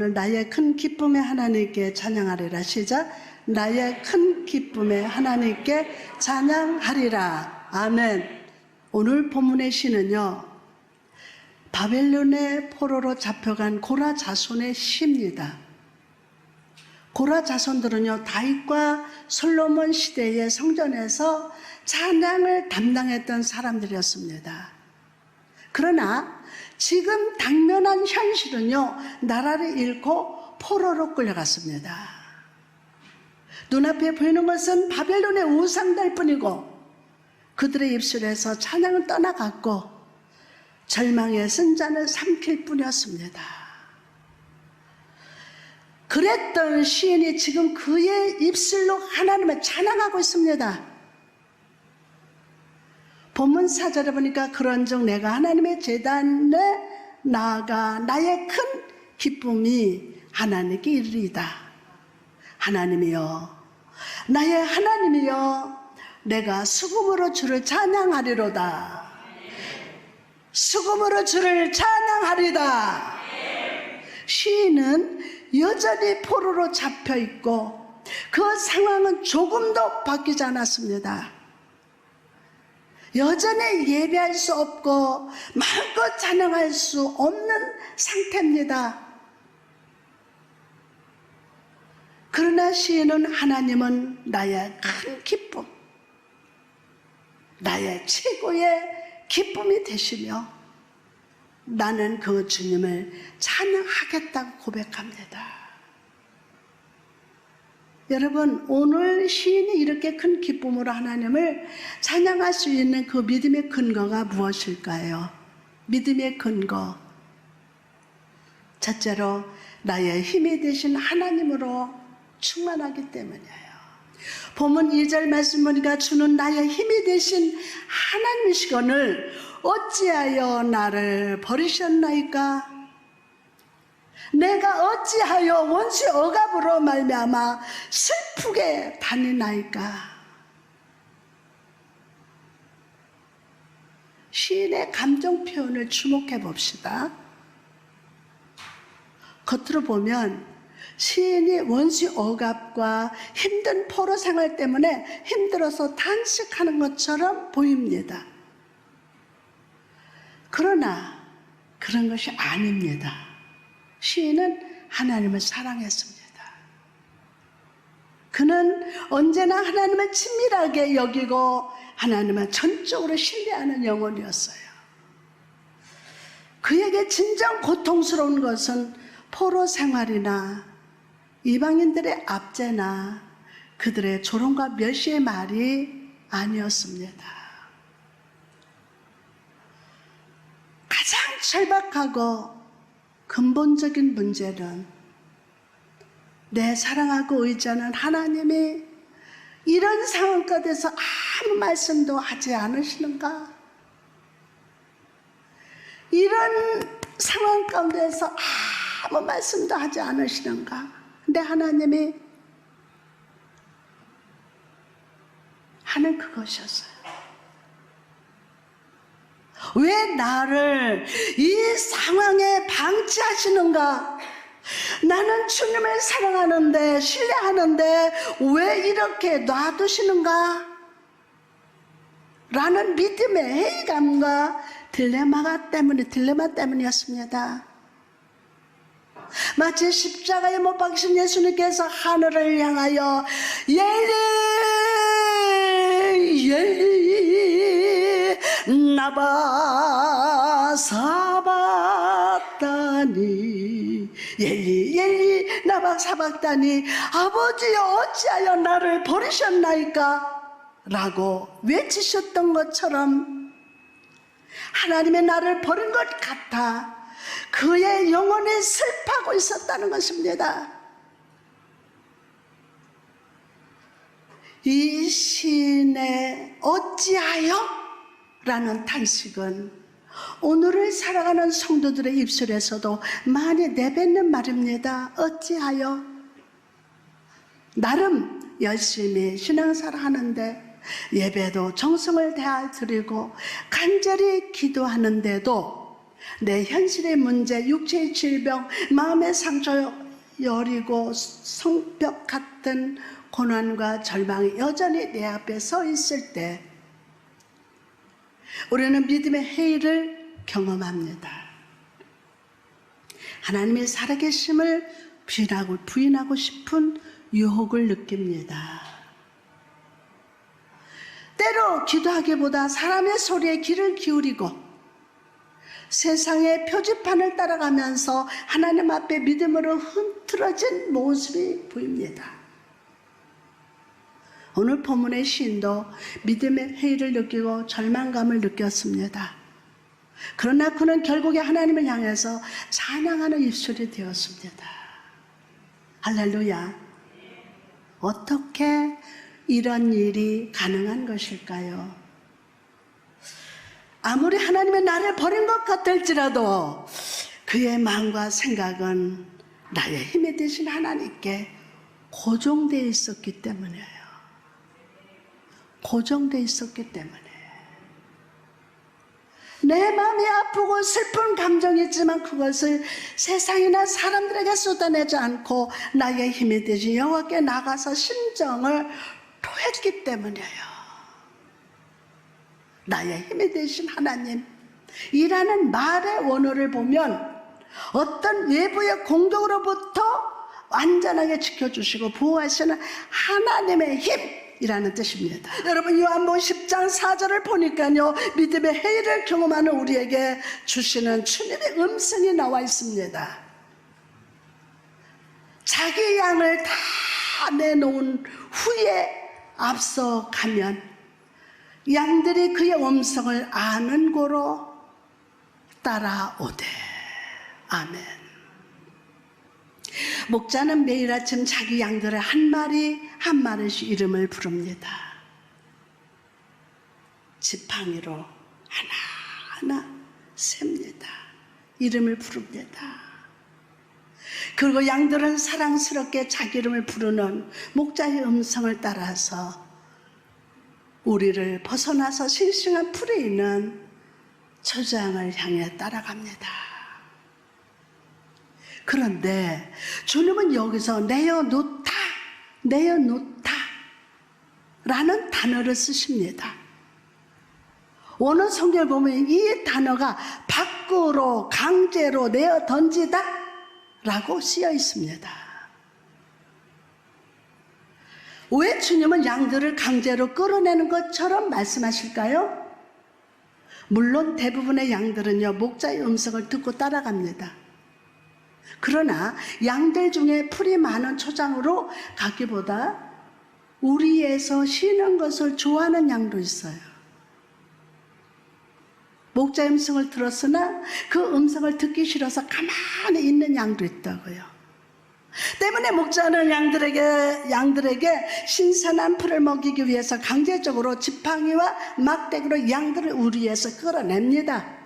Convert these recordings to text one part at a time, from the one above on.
오늘 나의 큰 기쁨의 하나님께 찬양하리라. 시작. 나의 큰 기쁨의 하나님께 찬양하리라. 아멘. 오늘 본문의 시는요, 바벨론의 포로로 잡혀간 고라 자손의 시입니다. 고라 자손들은요, 다윗과 솔로몬 시대의 성전에서 찬양을 담당했던 사람들이었습니다. 그러나 지금 당면한 현실은요, 나라를 잃고 포로로 끌려갔습니다. 눈앞에 보이는 것은 바벨론의 우상들 뿐이고 그들의 입술에서 찬양을 떠나갔고 절망의 쓴잔을 삼킬 뿐이었습니다. 그랬던 시인이 지금 그의 입술로 하나님을 찬양하고 있습니다. 본문 4절에 보니까 그런즉 내가 하나님의 제단에 나아가 나의 큰 기쁨이 하나님께 이르리이다. 하나님이여, 나의 하나님이여, 내가 수금으로 주를 찬양하리로다. 수금으로 주를 찬양하리다. 시인은 여전히 포로로 잡혀있고 그 상황은 조금도 바뀌지 않았습니다. 여전히 예배할 수 없고 마음껏 찬양할 수 없는 상태입니다. 그러나 시인은 하나님은 나의 큰 기쁨, 나의 최고의 기쁨이 되시며 나는 그 주님을 찬양하겠다고 고백합니다. 여러분, 오늘 시인이 이렇게 큰 기쁨으로 하나님을 찬양할 수 있는 그 믿음의 근거가 무엇일까요? 믿음의 근거, 첫째로 나의 힘이 되신 하나님으로 충만하기 때문이에요. 본문 2절 말씀 보니까 주는 나의 힘이 되신 하나님이시거늘 어찌하여 나를 버리셨나이까? 내가 어찌하여 원수의 억압으로 말미암아 슬프게 다니나이까? 시인의 감정 표현을 주목해 봅시다. 겉으로 보면 시인이 원수의 억압과 힘든 포로 생활 때문에 힘들어서 단식하는 것처럼 보입니다. 그러나 그런 것이 아닙니다. 시인은 하나님을 사랑했습니다. 그는 언제나 하나님을 친밀하게 여기고 하나님을 전적으로 신뢰하는 영혼이었어요. 그에게 진정 고통스러운 것은 포로 생활이나 이방인들의 압제나 그들의 조롱과 멸시의 말이 아니었습니다. 가장 절박하고 근본적인 문제는 내 사랑하고 의지하는 하나님이 이런 상황 가운데서 아무 말씀도 하지 않으시는가? 이런 상황 가운데서 아무 말씀도 하지 않으시는가? 근데 하나님이 하는 그것이었어요. 왜 나를 이 상황에 방치하시는가? 나는 주님을 사랑하는데, 신뢰하는데 왜 이렇게 놔두시는가? 라는 믿음의 회의감과 딜레마 때문이었습니다. 마치 십자가에 못 박히신 예수님께서 하늘을 향하여 엘리 엘리 나바 사박다니, 엘리 엘리 나바 사박다니, 아버지여 어찌하여 나를 버리셨나이까? 라고 외치셨던 것처럼 하나님의 나를 버린 것 같아 그의 영혼이 슬퍼하고 있었다는 것입니다. 이 시인의 어찌하여? 라는 탄식은 오늘을 살아가는 성도들의 입술에서도 많이 내뱉는 말입니다. 어찌하여? 나름 열심히 신앙생활 하는데, 예배도 정성을 다해 드리고 간절히 기도하는데도 내 현실의 문제, 육체의 질병, 마음의 상처, 여리고 성벽 같은 고난과 절망이 여전히 내 앞에 서 있을 때 우리는 믿음의 해일을 경험합니다. 하나님의 살아계심을 부인하고 싶은 유혹을 느낍니다. 때로 기도하기보다 사람의 소리에 귀를 기울이고 세상의 표지판을 따라가면서 하나님 앞에 믿음으로 흐트러진 모습이 보입니다. 오늘 본문의 시인도 믿음의 회의를 느끼고 절망감을 느꼈습니다. 그러나 그는 결국에 하나님을 향해서 찬양하는 입술이 되었습니다. 할렐루야. 어떻게 이런 일이 가능한 것일까요? 아무리 하나님의 나를 버린 것 같을지라도 그의 마음과 생각은 나의 힘이 되신 하나님께 고정되어 있었기 때문이에요. 고정되어 있었기 때문에 내 마음이 아프고 슬픈 감정이 있지만 그것을 세상이나 사람들에게 쏟아내지 않고 나의 힘이 되신 여호와께 나가서 심정을 토했기 때문이에요. 나의 힘이 되신 하나님 이라는 말의 원어를 보면 어떤 외부의 공격으로부터 완전하게 지켜주시고 보호하시는 하나님의 힘이라는 뜻입니다. 여러분 요한복음 10장 4절을 보니까요 믿음의 해일을 경험하는 우리에게 주시는 주님의 음성이 나와 있습니다. 자기 양을 다 내놓은 후에 앞서 가면 양들이 그의 음성을 아는 고로 따라오되. 아멘. 목자는 매일 아침 자기 양들의 한 마리 한 마리씩 이름을 부릅니다. 지팡이로 하나하나 셉니다. 이름을 부릅니다. 그리고 양들은 사랑스럽게 자기 이름을 부르는 목자의 음성을 따라서 우리를 벗어나서 싱싱한 풀에 있는 초장을 향해 따라갑니다. 그런데 주님은 여기서 내어놓다 라는 단어를 쓰십니다. 오늘 성경을 보면 이 단어가 밖으로 강제로 내어 던지다 라고 쓰여 있습니다. 왜 주님은 양들을 강제로 끌어내는 것처럼 말씀하실까요? 물론 대부분의 양들은요 목자의 음성을 듣고 따라갑니다. 그러나 양들 중에 풀이 많은 초장으로 가기보다 우리에서 쉬는 것을 좋아하는 양도 있어요. 목자의 음성을 들었으나 그 음성을 듣기 싫어서 가만히 있는 양도 있다고요. 때문에 목자는 양들에게 신선한 풀을 먹이기 위해서 강제적으로 지팡이와 막대기로 양들을 우리에서 끌어냅니다.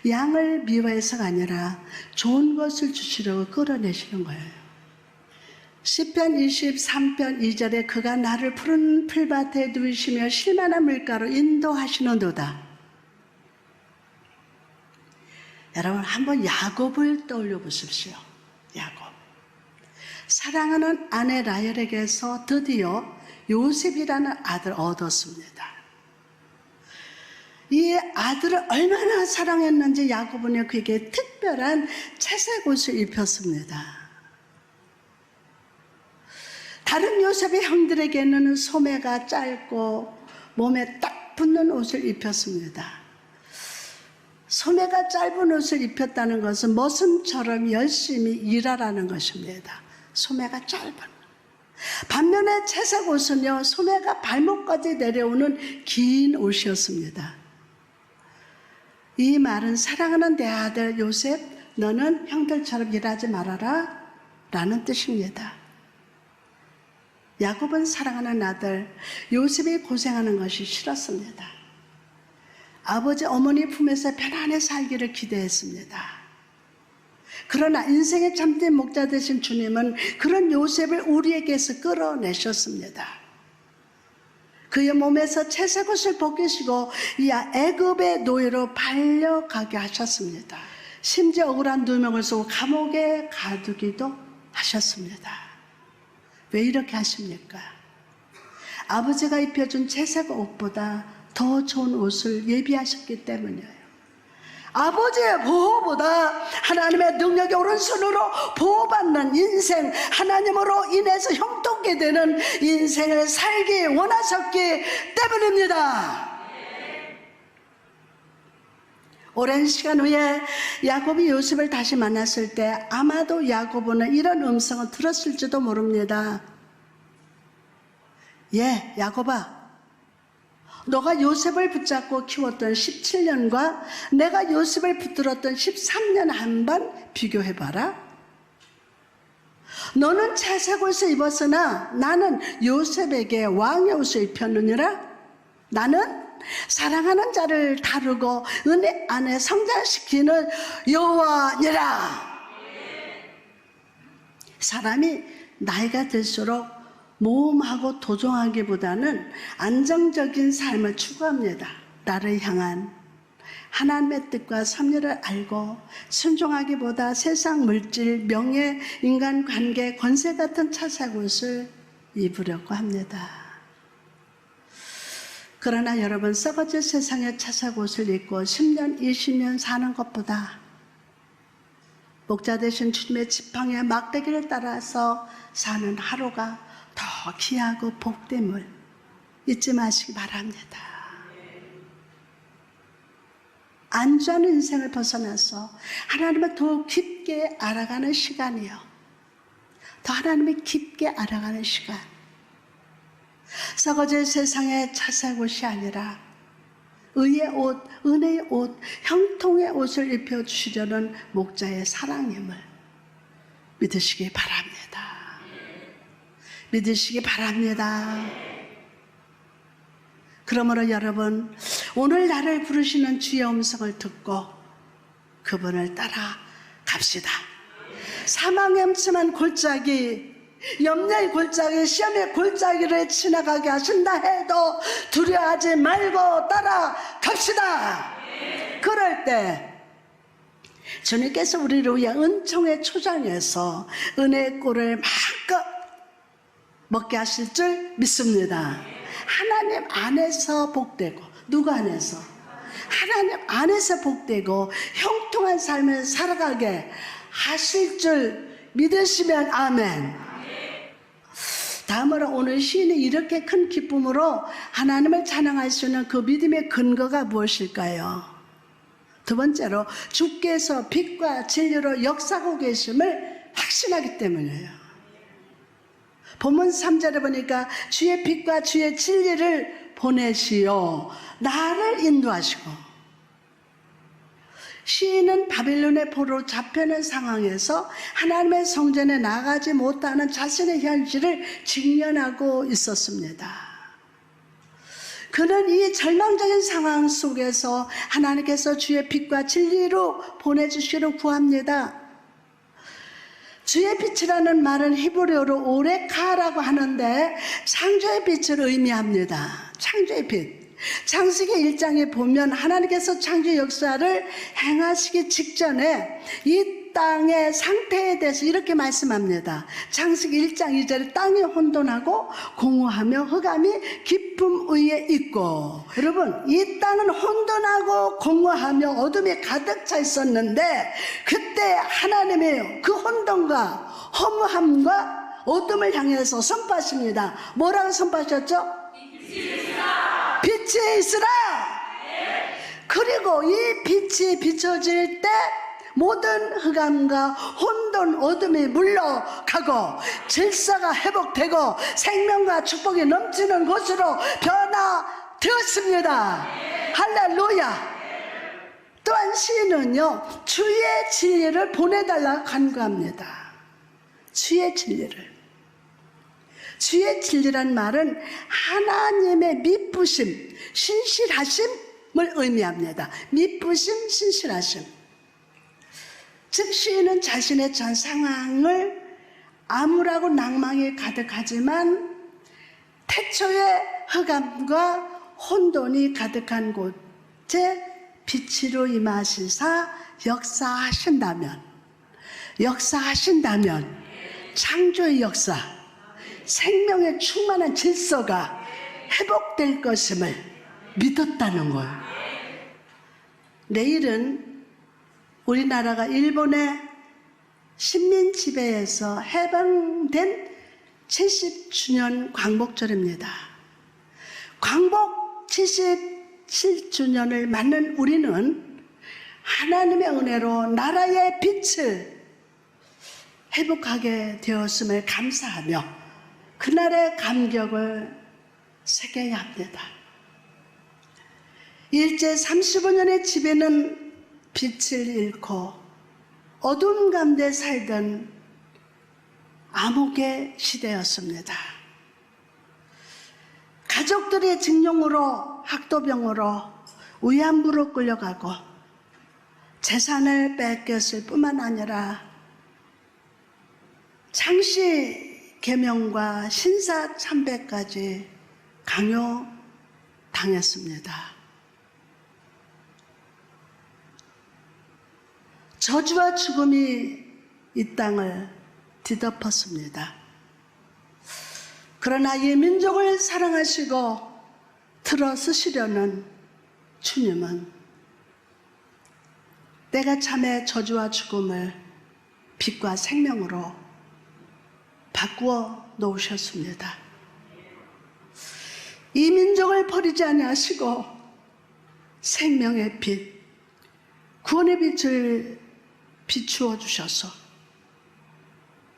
양을 미워해서가 아니라 좋은 것을 주시려고 끌어내시는 거예요. 시편 23편 2절에 그가 나를 푸른 풀밭에 누이시며 실만한 물가로 인도하시는도다. 여러분 한번 야곱을 떠올려 보십시오. 야곱. 사랑하는 아내 라헬에게서 드디어 요셉이라는 아들을 얻었습니다. 이 아들을 얼마나 사랑했는지 야곱은 그에게 특별한 채색 옷을 입혔습니다. 다른 요셉의 형들에게는 소매가 짧고 몸에 딱 붙는 옷을 입혔습니다. 소매가 짧은 옷을 입혔다는 것은 머슴처럼 열심히 일하라는 것입니다. 소매가 짧은. 반면에 채색 옷은요 소매가 발목까지 내려오는 긴 옷이었습니다. 이 말은 사랑하는 내 아들 요셉 너는 형들처럼 일하지 말아라 라는 뜻입니다. 야곱은 사랑하는 아들 요셉이 고생하는 것이 싫었습니다. 아버지 어머니 품에서 편안히 살기를 기대했습니다. 그러나 인생의 참된 목자 되신 주님은 그런 요셉을 우리에게서 끌어내셨습니다. 그의 몸에서 채색옷을 벗기시고 이야 애굽의 노예로 팔려가게 하셨습니다. 심지어 억울한 누명을 쓰고 감옥에 가두기도 하셨습니다. 왜 이렇게 하십니까? 아버지가 입혀준 채색 옷보다 더 좋은 옷을 예비하셨기 때문이에요. 아버지의 보호보다 하나님의 능력의 오른손으로 보호받는 인생, 하나님으로 인해서 형통케 되는 인생을 살기 원하셨기 때문입니다. 오랜 시간 후에 야곱이 요셉을 다시 만났을 때 아마도 야곱은 이런 음성을 들었을지도 모릅니다. 예, 야곱아, 너가 요셉을 붙잡고 키웠던 17년과 내가 요셉을 붙들었던 13년 한번 비교해봐라. 너는 채색 옷을 입었으나 나는 요셉에게 왕의 옷을 입혔느니라. 나는 사랑하는 자를 다루고 은혜 안에 성장시키는 여호와니라. 사람이 나이가 들수록 모험하고 도전하기보다는 안정적인 삶을 추구합니다. 나를 향한 하나님의 뜻과 섭리를 알고 순종하기보다 세상 물질, 명예, 인간관계, 권세 같은 차사옷을 입으려고 합니다. 그러나 여러분, 썩어질 세상의 차사옷을 입고 10년, 20년 사는 것보다 목자 되신 주님의 지팡이의 막대기를 따라서 사는 하루가 더 귀하고 복됨을 잊지 마시기 바랍니다. 안주하는 인생을 벗어나서 하나님을 더 깊게 알아가는 시간이요. 더 하나님을 깊게 알아가는 시간. 썩어질 세상의 차색 옷이 아니라 의의 옷, 은혜의 옷, 형통의 옷을 입혀주시려는 목자의 사랑임을 믿으시기 바랍니다. 믿으시기 바랍니다. 그러므로 여러분, 오늘 나를 부르시는 주의 음성을 듣고 그분을 따라 갑시다. 사망의 음침한 골짜기, 염려의 골짜기, 시험의 골짜기를 지나가게 하신다 해도 두려워하지 말고 따라 갑시다. 그럴 때 주님께서 우리를 위해 은총의 초장에서 은혜의 꿀을 마음껏 먹게 하실 줄 믿습니다. 하나님 안에서 복되고, 누구 안에서? 하나님 안에서 복되고 형통한 삶을 살아가게 하실 줄 믿으시면 아멘. 다음으로 오늘 시인이 이렇게 큰 기쁨으로 하나님을 찬양할 수 있는 그 믿음의 근거가 무엇일까요? 두 번째로 주께서 빛과 진리로 역사하고 계심을 확신하기 때문이에요. 본문 3절에 보니까 주의 빛과 주의 진리를 보내시어 나를 인도하시고, 시인은 바빌론의 포로로 잡혀있는 상황에서 하나님의 성전에 나가지 못하는 자신의 현실을 직면하고 있었습니다. 그는 이 절망적인 상황 속에서 하나님께서 주의 빛과 진리로 보내주시기를 구합니다. 주의 빛이라는 말은 히브리어로 오레카라고 하는데 창조의 빛을 의미합니다. 창조의 빛. 창세기 1장에 보면 하나님께서 창조 역사를 행하시기 직전에 이 땅의 상태에 대해서 이렇게 말씀합니다. 창세기 1장 2절에 땅이 혼돈하고 공허하며 흑암이 깊음 위에 있고, 여러분, 이 땅은 혼돈하고 공허하며 어둠이 가득 차 있었는데 그때 하나님이 그 혼돈과 허무함과 어둠을 향해서 선포하십니다. 뭐라고 선포하셨죠? 빛이 있으라. 그리고 이 빛이 비춰질 때 모든 흑암과 혼돈, 어둠이 물러가고 질서가 회복되고 생명과 축복이 넘치는 곳으로 변화되었습니다. 할렐루야. 또한 시인은요, 주의 진리를 보내달라고 간구합니다. 주의 진리를. 주의 진리란 말은 하나님의 미쁘심, 신실하심을 의미합니다. 미쁘심, 신실하심. 즉 시인은 자신의 전 상황을 암울하고 낭망이 가득하지만 태초에 흑암과 혼돈이 가득한 곳에 빛으로 임하시사 역사하신다면 창조의 역사, 생명의 충만한 질서가 회복될 것임을 믿었다는 거예요. 내일은 우리나라가 일본의 식민 지배에서 해방된 70주년 광복절입니다. 광복 77주년을 맞는 우리는 하나님의 은혜로 나라의 빛을 회복하게 되었음을 감사하며 그날의 감격을 새겨야 합니다. 일제 35년의 지배는 빛을 잃고 어두운 가운데 살던 암흑의 시대였습니다. 가족들의 징용으로 학도병으로 위안부로 끌려가고 재산을 뺏겼을 뿐만 아니라 창씨 계명과 신사 참배까지 강요당했습니다. 저주와 죽음이 이 땅을 뒤덮었습니다. 그러나 이 민족을 사랑하시고 들어쓰시려는 주님은 때가 참에 저주와 죽음을 빛과 생명으로 바꾸어 놓으셨습니다. 이 민족을 버리지 아니하시고 생명의 빛, 구원의 빛을 비추어 주셔서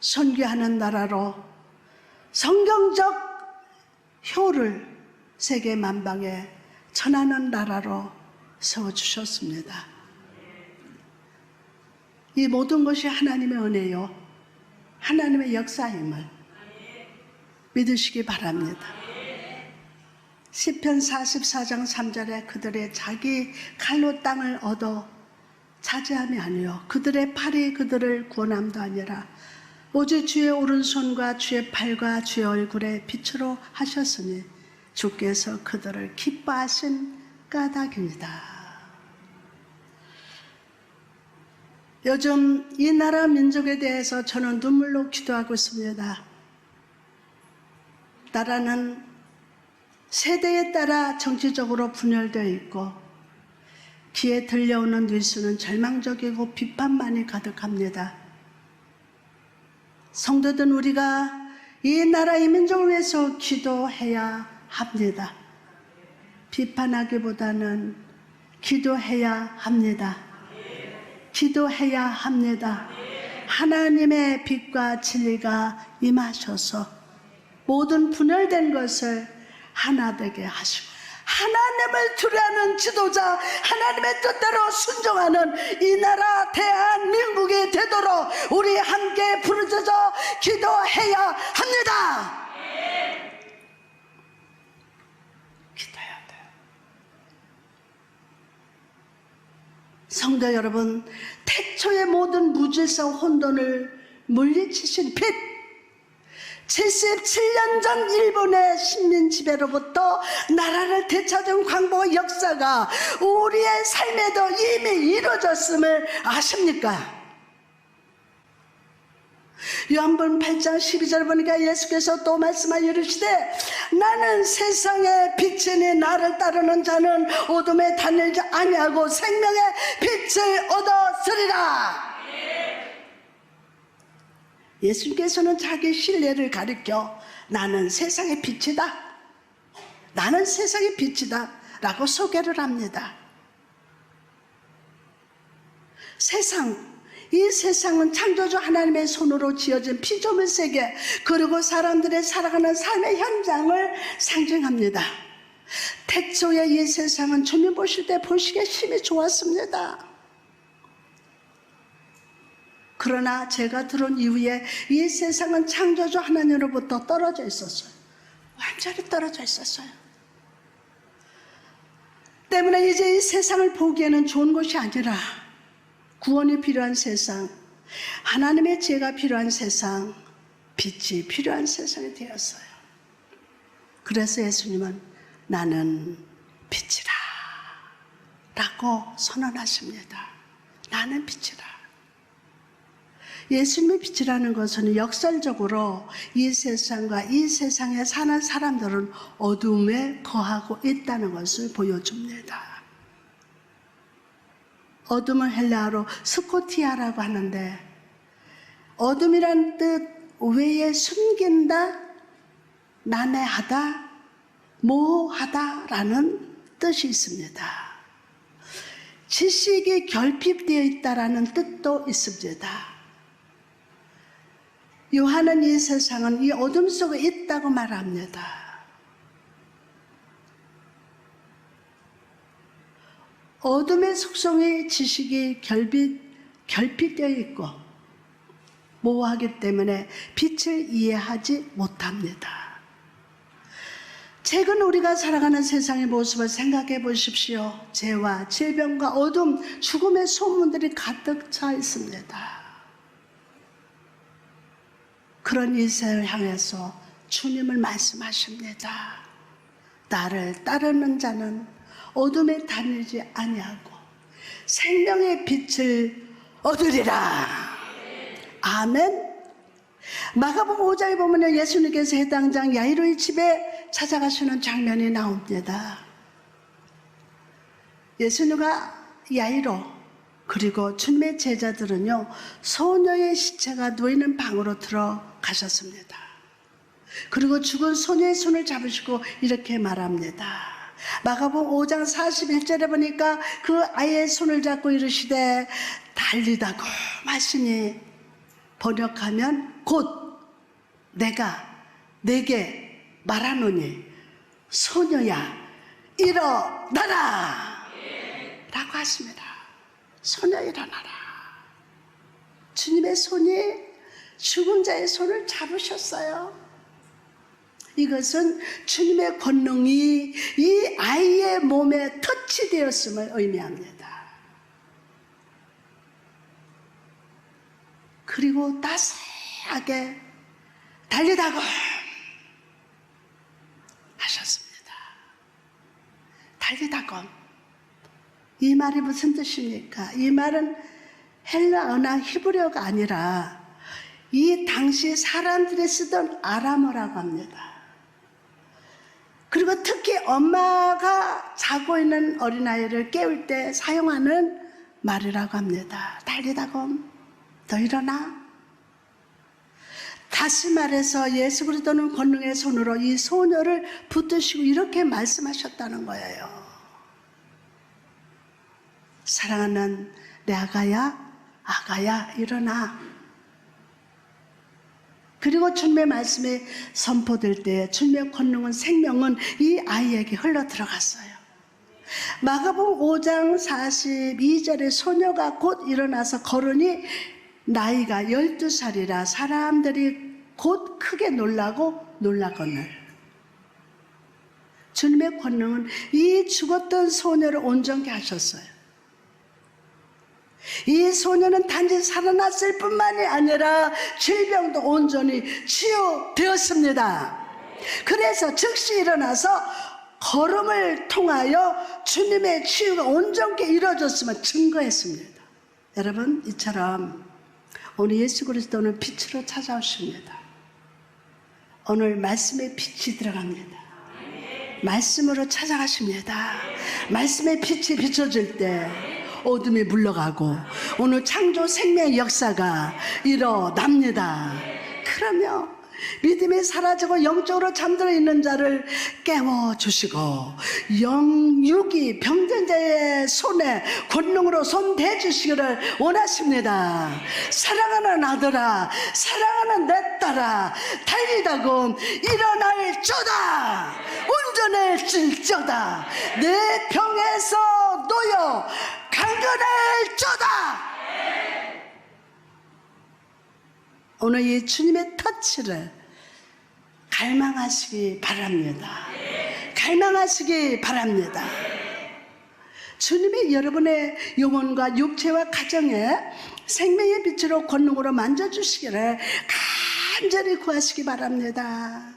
선교하는 나라로 성경적 효를 세계 만방에 전하는 나라로 세워주셨습니다. 이 모든 것이 하나님의 은혜요, 하나님의 역사임을 믿으시기 바랍니다. 시편 44장 3절에 그들의 자기 칼로 땅을 얻어 차지함이 아니요 그들의 팔이 그들을 구원함도 아니라 오직 주의 오른손과 주의 팔과 주의 얼굴에 빛으로 하셨으니 주께서 그들을 기뻐하신 까닭입니다. 요즘 이 나라 민족에 대해서 저는 눈물로 기도하고 있습니다. 나라는 세대에 따라 정치적으로 분열되어 있고 귀에 들려오는 뉴스는 절망적이고 비판만이 가득합니다. 성도된 우리가 이 나라 이 민족을 위해서 기도해야 합니다. 비판하기보다는 기도해야 합니다. 기도해야 합니다. 하나님의 빛과 진리가 임하셔서 모든 분열된 것을 하나 되게 하시고 하나님을 두려워하는 지도자, 하나님의 뜻대로 순종하는 이 나라 대한민국이 되도록 우리 함께 부르짖어 기도해야 합니다. 기도해야 돼요. 성도 여러분, 태초의 모든 무질서 혼돈을 물리치신 빛, 77년 전 일본의 식민 지배로부터 나라를 되찾은 광복의 역사가 우리의 삶에도 이미 이루어졌음을 아십니까? 요한복음 8장 12절 보니까 예수께서 또 말씀하여 이르시되 나는 세상의 빛이니 나를 따르는 자는 어둠에 다니지 아니하고 생명의 빛을 얻었으리라. 예수님께서는 자기 신뢰를 가리켜 나는 세상의 빛이다, 나는 세상의 빛이다 라고 소개를 합니다. 이 세상은 창조주 하나님의 손으로 지어진 피조물 세계, 그리고 사람들의 살아가는 삶의 현장을 상징합니다. 태초에 이 세상은 주님 보실 때 보시기에 힘이 좋았습니다. 그러나 제가 들어온 이후에 이 세상은 창조주 하나님으로부터 떨어져 있었어요. 완전히 떨어져 있었어요. 때문에 이제 이 세상을 보기에는 좋은 것이 아니라 구원이 필요한 세상, 하나님의 지혜가 필요한 세상, 빛이 필요한 세상이 되었어요. 그래서 예수님은 나는 빛이라 라고 선언하십니다. 나는 빛이라. 예수님의 빛이라는 것은 역설적으로 이 세상과 이 세상에 사는 사람들은 어둠에 거하고 있다는 것을 보여줍니다. 어둠은 헬라어로 스코티아라고 하는데, 어둠이란 뜻 외에 숨긴다, 난해하다, 모호하다라는 뜻이 있습니다. 지식이 결핍되어 있다라는 뜻도 있습니다. 요한은 이 세상은 이 어둠 속에 있다고 말합니다. 어둠의 속성이 지식이 결핍되어 있고 모호하기 때문에 빛을 이해하지 못합니다. 최근 우리가 살아가는 세상의 모습을 생각해 보십시오. 죄와 질병과 어둠, 죽음의 소문들이 가득 차 있습니다. 그런 이 세상을 향해서 주님을 말씀하십니다. 나를 따르는 자는 어둠에 다니지 아니하고 생명의 빛을 얻으리라. 아멘. 마가복음 5장에 보면 예수님께서 해당장 야이로의 집에 찾아가시는 장면이 나옵니다. 예수님과 야이로 그리고 주님의 제자들은요, 소녀의 시체가 누워있는 방으로 들어가셨습니다. 그리고 죽은 소녀의 손을 잡으시고 이렇게 말합니다. 마가복음 5장 41절에 보니까 그 아이의 손을 잡고 이르시되 달리다고 하시니, 번역하면 곧 내가 내게 말하노니 소녀야 일어나라 라고 하십니다. 소녀 일어나라. 주님의 손이 죽은 자의 손을 잡으셨어요. 이것은 주님의 권능이 이 아이의 몸에 터치되었음을 의미합니다. 그리고 따스하게 달리다가 하셨습니다. 달리다가, 이 말이 무슨 뜻입니까? 이 말은 헬라어나 히브리어가 아니라 이 당시 사람들이 쓰던 아람어라고 합니다. 그리고 특히 엄마가 자고 있는 어린아이를 깨울 때 사용하는 말이라고 합니다. 달리다가 너 일어나. 다시 말해서 예수 그리스도는 권능의 손으로 이 소녀를 붙드시고 이렇게 말씀하셨다는 거예요. 사랑하는 내 아가야 일어나. 그리고 주님의 말씀이 선포될 때 주님의 권능은, 생명은 이 아이에게 흘러 들어갔어요. 마가복음 5장 42절에 소녀가 곧 일어나서 걸으니 나이가 12살이라 사람들이 곧 크게 놀라거늘. 주님의 권능은 이 죽었던 소녀를 온전케 하셨어요. 이 소녀는 단지 살아났을 뿐만이 아니라 질병도 온전히 치유되었습니다. 그래서 즉시 일어나서 걸음을 통하여 주님의 치유가 온전케 이루어졌음을 증거했습니다. 여러분, 이처럼 오늘 예수 그리스도는 빛으로 찾아오십니다. 오늘 말씀의 빛이 들어갑니다. 말씀으로 찾아가십니다. 말씀의 빛이 비춰질 때 어둠이 물러가고 오늘 창조 생명의 역사가 일어납니다. 그러면 믿음이 사라지고 영적으로 잠들어 있는 자를 깨워주시고 영육이 병든 자의 손에 권능으로 손 대주시기를 원하십니다. 사랑하는 아들아, 사랑하는 내 딸아, 달리다고 일어날저다, 운전할지어다, 내 병에서 놓여 강건할저다. 오늘 이 주님의 터치를 갈망하시기 바랍니다. 갈망하시기 바랍니다. 주님이 여러분의 영혼과 육체와 가정에 생명의 빛으로 권능으로 만져주시기를 간절히 구하시기 바랍니다.